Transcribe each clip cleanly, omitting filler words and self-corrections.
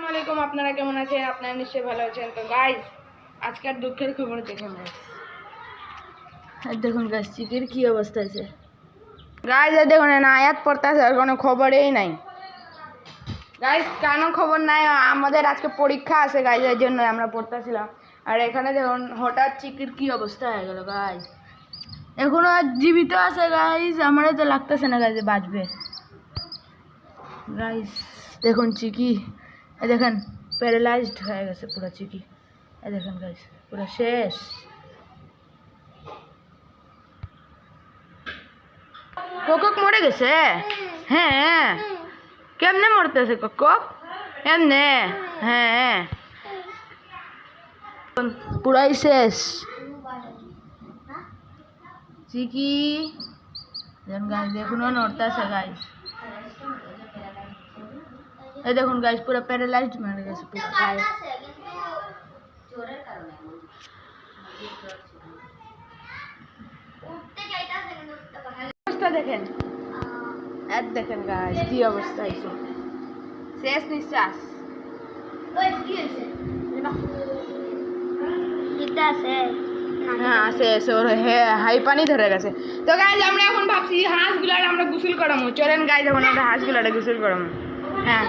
আসসালামু আপনারা কেমন আছেন? আপনারা নিশ্চয়ই ভালো আছেন। তো গাইস আজকের দুঃখের খবর দেখেন গাইস। দেখুন গাইস চিকের কি অবস্থা আছে গাইস। দেখুন না আয়াত পড়তেছে আর কোনো খবরই নাই গাইস। কেন খবর নাই? আমাদের আজকে পরীক্ষা আছে গাইস, এর জন্য আমরা পড়তেছিলাম। আর এখানে দেখুন হঠাৎ চিকের কি অবস্থা হয়ে গেল গাইস। এখনো জীবিত আছে গাইস, আমারও তো লাগতেছে না গাইস বাঁচবে গাইস। দেখুন চিকি দেখেন প্যারালাইজড হয়ে গেছে পুরো চিকি। দেখেন গাইস পুরো শেষ। কোকক মরে গেছে? হ্যাঁ কেমনে মরতেছে কোকক? এমনে? হ্যাঁ পুরাই শেষ চিকি। গাইস দেখুন নড়তেছে গাইস। এই দেখুন গাইস পুরো প্যারালাইজড মরে গেছে পুরো গাইস। অবস্থা দেখেন, আর দেখেন গাইস কি অবস্থা হয়েছে। শেষ নিঃশ্বাস। হ্যাঁ শেষ, ওর হাই পানি ধরে গেছে। তো গাইস আমরা এখন ভাবছি হাঁসগুলার আমরা গোসল করামু। চলেন গাইস এখন আমরা হাঁসগুলারে গোসল করামু। হ্যাঁ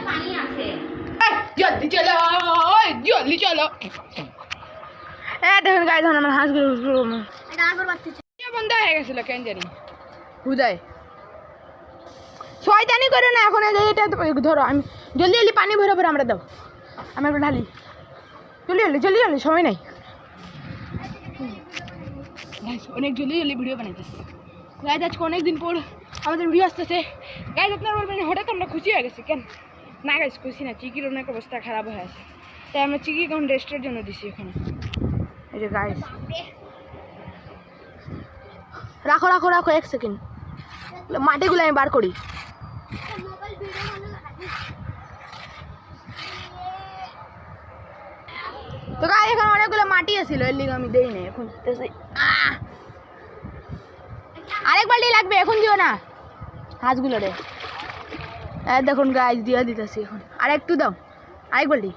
জলদি চলো, জলদি চলো। দেখুন গাইস এখন আমরা হাঁসগুলো গোসল করামু। বন্ধ হয়ে গেছিল কেন জানি হুদায়। শয়তানি করে না এখন। এটা ধরো আমি জলদি জলদি পানি ভরে ভরে আমরা দাও, আমরা ঢালি। জলদি জলদি জলদি জলদি, সময় নাই। অনেক জলদি জলদি ভিডিও বানাইতেছে গাইজ। আজকে অনেকদিন পর আমাদের ভিডিও আসতেছে গাইজ। আপনারা বলবেন হঠাৎ আমরা খুশি হয়ে গেছি কেন? না গাইজ খুশি না, চিকির অনেক অবস্থা খারাপ হয়ে আছে, তাই আমরা চিকি এখন রেস্টের জন্য দিছি ওখানে। এই যে গাইজ রাখো রাখো রাখো, 1 সেকেন্ড মাটিগুলো আমি বার করি। তো গাইজ এখানে অনেকগুলো মাটি আছিল, এর লিগে আমি দেই না এখন। আরেক বালতি লাগবে, এখন দিও না হাঁসগুলো রে। দেখুন গাইজ দিয়ে দিতেছি এখন। আর একটু দাও, আরেক বালতি।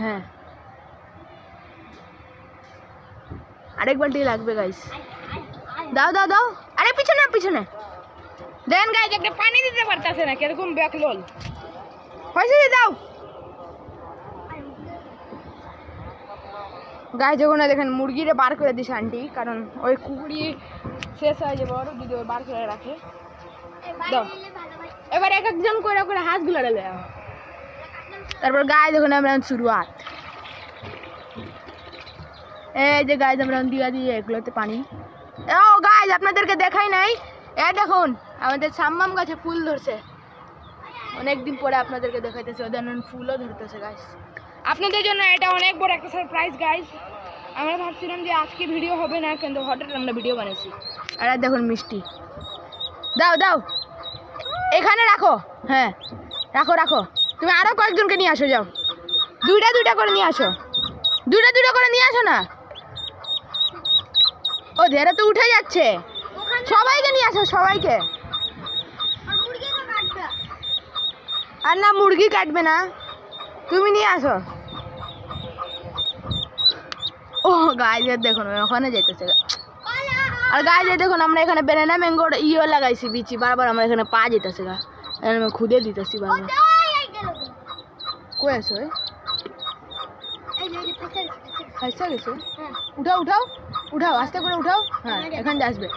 হ্যাঁ আরেক বালতি লাগবে গাইজ। দাও দাও দাও। আরে পিছনে পিছনে দেন গাইজ। একটা পানি দিতে পারতেছে না, কিরকম ব্যাকলোল হয়েছে। দাও গায়ে যখন দেখেন মুরগিরে বার করে দিছে আন্টি, কারণ ওই কুকুরি শেষ হয়ে যাবে ওর যদি ওই বার করে রাখে। দাও এবার এক একজন করে করে হাঁসগুলো ঢেলে। তারপর গায়ে যখন আমরা শুরুয়াত, এই যে গায়ে আমরা দিয়া দিয়ে এগুলোতে পানি। ও গাইজ আপনাদেরকে দেখাই নাই, দেখুন আমাদের সাম্মাম গাছে ফুল ধরছে। অনেকদিন পরে আপনাদেরকে দেখাইতেছে, ওদের ফুলও ধরতেছে গাইজ। আপনাদের জন্য এটা অনেক বড় একটা সারপ্রাইজ গাইজ। আমরা ভাবছিলাম যে আজকে ভিডিও হবে না, কিন্তু হঠাৎ আমরা ভিডিও বানিয়েছি। আর দেখুন মিষ্টি। দাও দাও এখানে রাখো। হ্যাঁ রাখো রাখো। তুমি আরো কয়েকজনকে নিয়ে আসো, যাও দুইটা দুইটা করে নিয়ে আসো, দুইটা দুইটা করে নিয়ে আসো না। ও ধেরে তো উঠে যাচ্ছে, সবাইকে নিয়ে আসো সবাইকে। আর না মুরগি কাটবে না, তুমি নিয়ে আসো। ও গাইজের দেখুন ওখানে যাইতেছে। আর গাইজের দেখুন আমরা এখানে বেনানা ম্যাঙ্গোর ইয়ে লাগাইছি বিচি, বারবার আমরা এখানে পা যেতেছে গা, আমি খুদে দিতেছি বারবার। কই আছো? খাইছা গেছো? উঠাও উঠাও উঠাও, আস্তে করে উঠাও। হ্যাঁ এখান দিয়ে আসবে।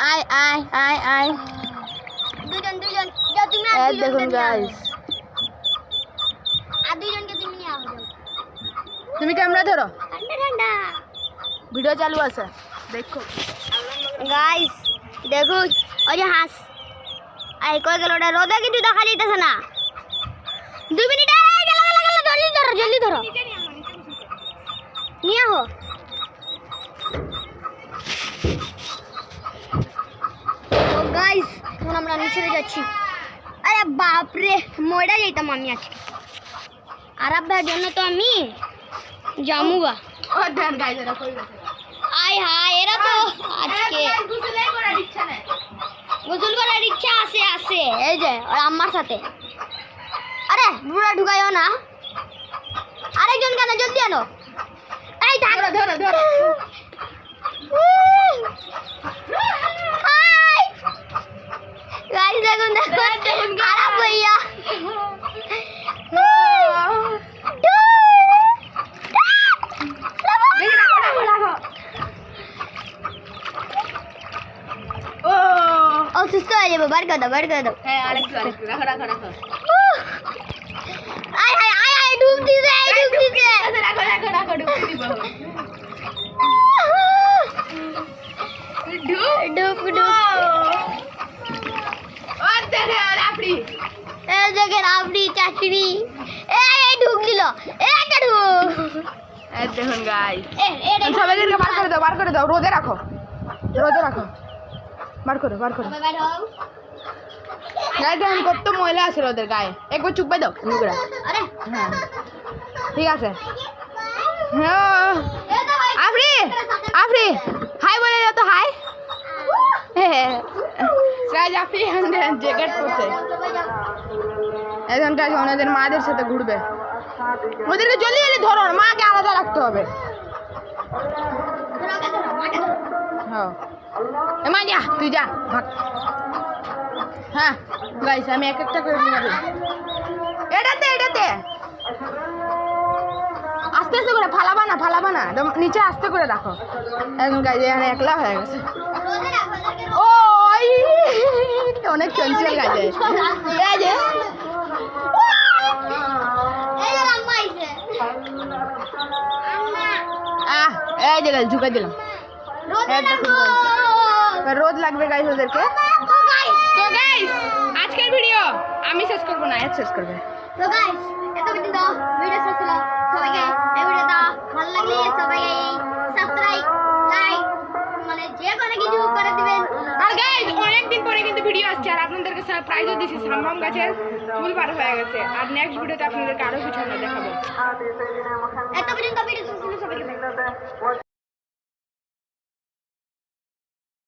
আয় আয় আয় আয়। দেখুন গাইজ তুমি ক্যামেরা ধরো, ভিডিও চালু আছে দেখো গাইস। দেখুন ওই যে হাঁস আই কই গেল, ওটা রোদে কিন্তু দেখা যাইতেছে না। 2 মিনিট গেল গেল গেল। জলদি ধরো জলদি ধরো, নিয়ে আহো। তো গাইস এখন আমরা নিচে যাচ্ছি। আরে বাপরে মরে যাইতাম আমি আজকে। আরব ভাইয়ের জন্য তো আমি জামুগা। ও দেন গাইজ এরা কই গেছে। আয় হায় এরা তো আজকে গোসল করার ইচ্ছা আছে। এই যে ওর আম্মার সাথে। আরে বুড়া ঢুকাইও না, আরেকজন কেন, জলদি আনো। এই থাক, ধরো ধরো। গাড়ি দেখুন দেখুন, খারাপ হইয়া ও অসুস্থ হয়ে যাবো, বার করে দাও, বার করে দাও। হ্যাঁ আরেকটু রাখো রাখো রাখো। আয় আয় আয় আয়, ডুব দিছে, ডুব দিছে। রাখো রাখো রাখো ঢুকিয়ে দিব। ডুব ডুব। ও দেখে রাফড়ি। এই দেখেন আপনি চাচড়ি, এই ডুব দিল, একটা ডুব। এই দেখুন গাইস, এটা সবাইকে বার করে দাও, রোদে রাখো, রোদে রাখো, বার করো। গায়ে দেখুন কত ময়লা আছে রোদের গায়ে, একবার চুপ দাও নোংরা। আরে হ্যাঁ ঠিক আছে। হ্যাঁ আফরি আফরি হাই বলে দাও তো, হাই। গাইস আফরি জ্যাকেট পরছে, এখন গাইস ওনাদের মাদের সাথে ঘুরবে। ওদেরকে জলদি জলদি ধরো, মাকে আলাদা রাখতে হবে। হ্যাঁ এ মা যা, তুই যা ভাগ। হ্যাঁ গাইস আমি এক একটা করে নিয়ে যাবো। এটাতে আস্তে আস্তে করে ফালাবা না, একদম নিচে আস্তে করে রাখো। এখন গাইস এখানে একলা হয়ে গেছে। ও অনেক চঞ্চল গাইস। এই যে আম্মা আইছে, এই যে গাইস ঝুঁকে দিলাম। রোদে রাখো। রোদ লাগবে গাইস ওদেরকে। তো গাইস, আজকের ভিডিও আমি শেষ করবো না, শেষ করবে। তো গাইস এত পর্যন্ত ভিডিও শেষ হলো। সবাইকে এই ভিডিওটা ভালো লাগলে সবাইকে সাবস্ক্রাইব, লাইক, মানে যে কোনো কিছু করে দিবেন। আর গাইস অনেকদিন পরে কিন্তু ভিডিও আসছে, আর আপনাদেরকে সারপ্রাইজও দিছি। সামরাম গাছের ফুল বার হয়ে গেছে, আর নেক্সট ভিডিওতে আপনাদেরকে আরো কিছু আমরা দেখাবো। এত পর্যন্ত ভিডিও শেষ হলো, সবাইকে